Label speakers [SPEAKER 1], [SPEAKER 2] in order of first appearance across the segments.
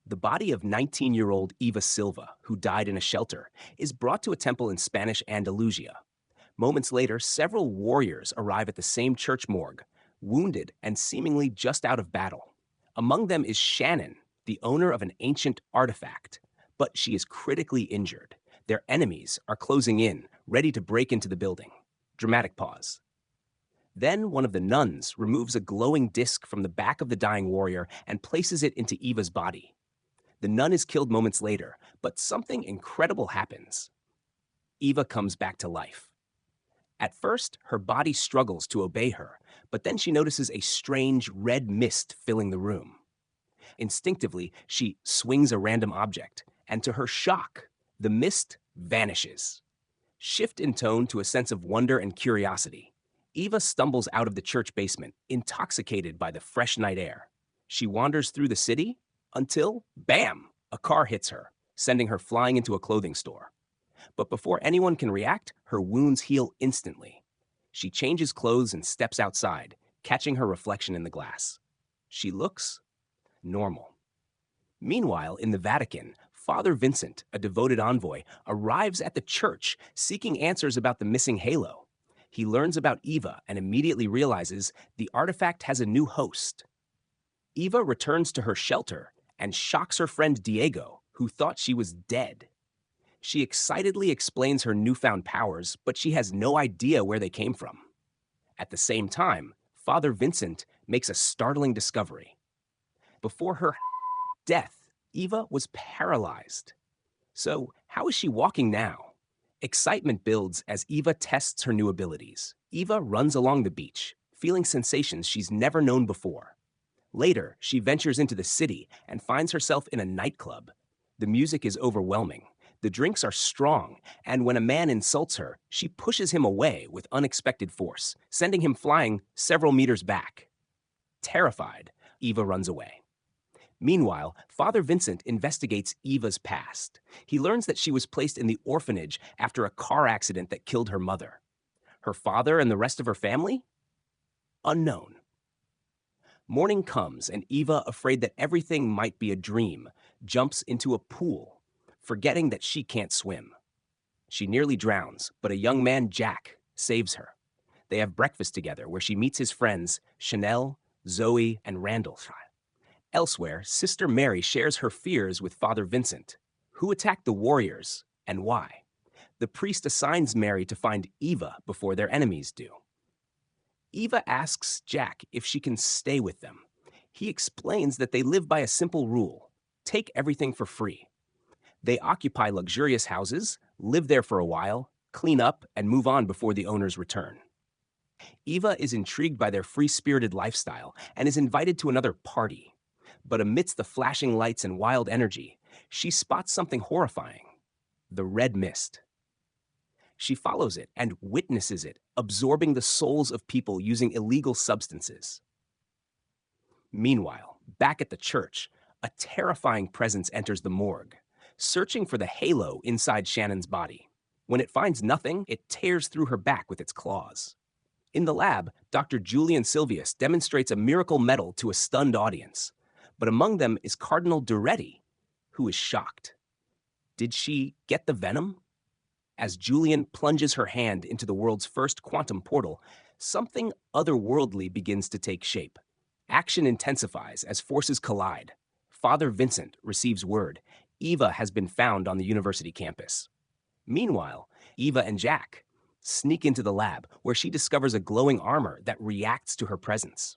[SPEAKER 1] The body of 19-year-old Eva Silva, who died in a shelter, is brought to a temple in Spanish Andalusia. Moments later, several warriors arrive at the same church morgue, wounded and seemingly just out of battle. Among them is Shannon, the owner of an ancient artifact, but she is critically injured. Their enemies are closing in, ready to break into the building. Dramatic pause. Then one of the nuns removes a glowing disc from the back of the dying warrior and places it into Eva's body. The nun is killed moments later, but something incredible happens. Eva comes back to life. At first, her body struggles to obey her, but then she notices a strange red mist filling the room. Instinctively, she swings a random object, and to her shock, the mist vanishes. Shift in tone to a sense of wonder and curiosity. Eva stumbles out of the church basement, intoxicated by the fresh night air. She wanders through the city until, bam, a car hits her, sending her flying into a clothing store. But before anyone can react, her wounds heal instantly. She changes clothes and steps outside, catching her reflection in the glass. She looks normal. Meanwhile, in the Vatican, Father Vincent, a devoted envoy, arrives at the church seeking answers about the missing halo. He learns about Eva and immediately realizes the artifact has a new host. Eva returns to her shelter and shocks her friend Diego, who thought she was dead. She excitedly explains her newfound powers, but she has no idea where they came from. At the same time, Father Vincent makes a startling discovery. Before her death, Eva was paralyzed. So, how is she walking now? Excitement builds as Eva tests her new abilities. Eva runs along the beach, feeling sensations she's never known before. Later, she ventures into the city and finds herself in a nightclub. The music is overwhelming. The drinks are strong, and when a man insults her, she pushes him away with unexpected force, sending him flying several meters back. Terrified, Eva runs away. Meanwhile, Father Vincent investigates Eva's past. He learns that she was placed in the orphanage after a car accident that killed her mother. Her father and the rest of her family? Unknown. Morning comes, and Eva, afraid that everything might be a dream, jumps into a pool, forgetting that she can't swim. She nearly drowns, but a young man, Jack, saves her. They have breakfast together, where she meets his friends, Chanel, Zoe, and Randall. Elsewhere, Sister Mary shares her fears with Father Vincent. Who attacked the warriors, and why? The priest assigns Mary to find Eva before their enemies do. Eva asks Jack if she can stay with them. He explains that they live by a simple rule: take everything for free. They occupy luxurious houses, live there for a while, clean up, and move on before the owners return. Eva is intrigued by their free-spirited lifestyle and is invited to another party. But amidst the flashing lights and wild energy, she spots something horrifying: the red mist. She follows it and witnesses it, absorbing the souls of people using illegal substances. Meanwhile, back at the church, a terrifying presence enters the morgue, searching for the halo inside Shannon's body. When it finds nothing, it tears through her back with its claws. In the lab, Dr. Julian Silvius demonstrates a miracle medal to a stunned audience. But among them is Cardinal Duretti, who is shocked. Did she get the venom? As Julian plunges her hand into the world's first quantum portal, something otherworldly begins to take shape. Action intensifies as forces collide. Father Vincent receives word: Eva has been found on the university campus. Meanwhile, Eva and Jack sneak into the lab, where she discovers a glowing armor that reacts to her presence.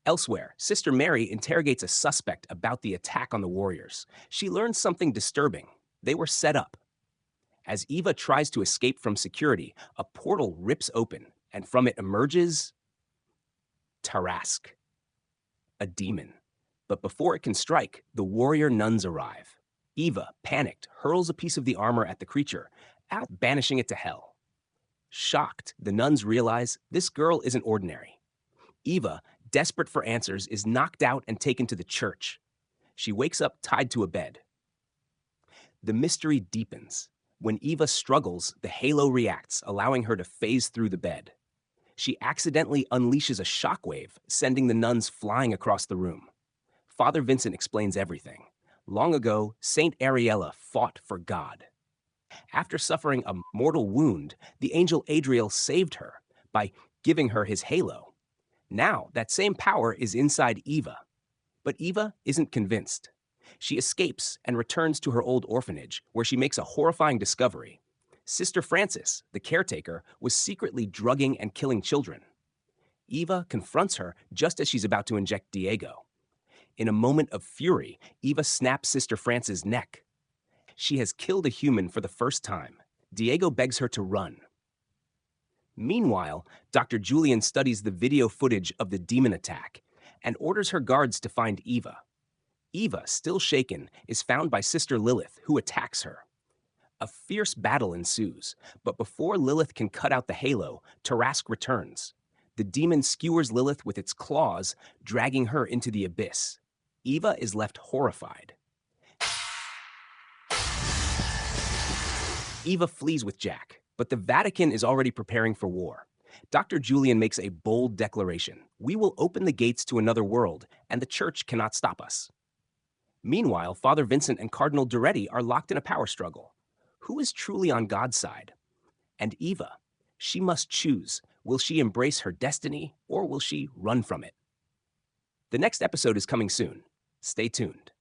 [SPEAKER 1] Elsewhere, Sister Mary interrogates a suspect about the attack on the warriors. She learns something disturbing: they were set up. As Eva tries to escape from security, a portal rips open, and from it emerges Tarask, a demon. But before it can strike, the warrior nuns arrive. Eva, panicked, hurls a piece of the armor at the creature, out banishing it to hell. Shocked, the nuns realize this girl isn't ordinary. Eva, desperate for answers, is knocked out and taken to the church. She wakes up tied to a bed. The mystery deepens. When Eva struggles, the halo reacts, allowing her to phase through the bed. She accidentally unleashes a shockwave, sending the nuns flying across the room. Father Vincent explains everything. Long ago, Saint Ariella fought for God. After suffering a mortal wound, the angel Adriel saved her by giving her his halo. Now, that same power is inside Eva. But Eva isn't convinced. She escapes and returns to her old orphanage, where she makes a horrifying discovery. Sister Frances, the caretaker, was secretly drugging and killing children. Eva confronts her just as she's about to inject Diego. In a moment of fury, Eva snaps Sister Frances' neck. She has killed a human for the first time. Diego begs her to run. Meanwhile, Dr. Julian studies the video footage of the demon attack and orders her guards to find Eva. Eva, still shaken, is found by Sister Lilith, who attacks her. A fierce battle ensues, but before Lilith can cut out the halo, Tarask returns. The demon skewers Lilith with its claws, dragging her into the abyss. Eva is left horrified. Eva flees with Jack, but the Vatican is already preparing for war. Dr. Julian makes a bold declaration. We will open the gates to another world, and the church cannot stop us. Meanwhile, Father Vincent and Cardinal Duretti are locked in a power struggle. Who is truly on God's side? And Eva, she must choose. Will she embrace her destiny, or will she run from it? The next episode is coming soon. Stay tuned.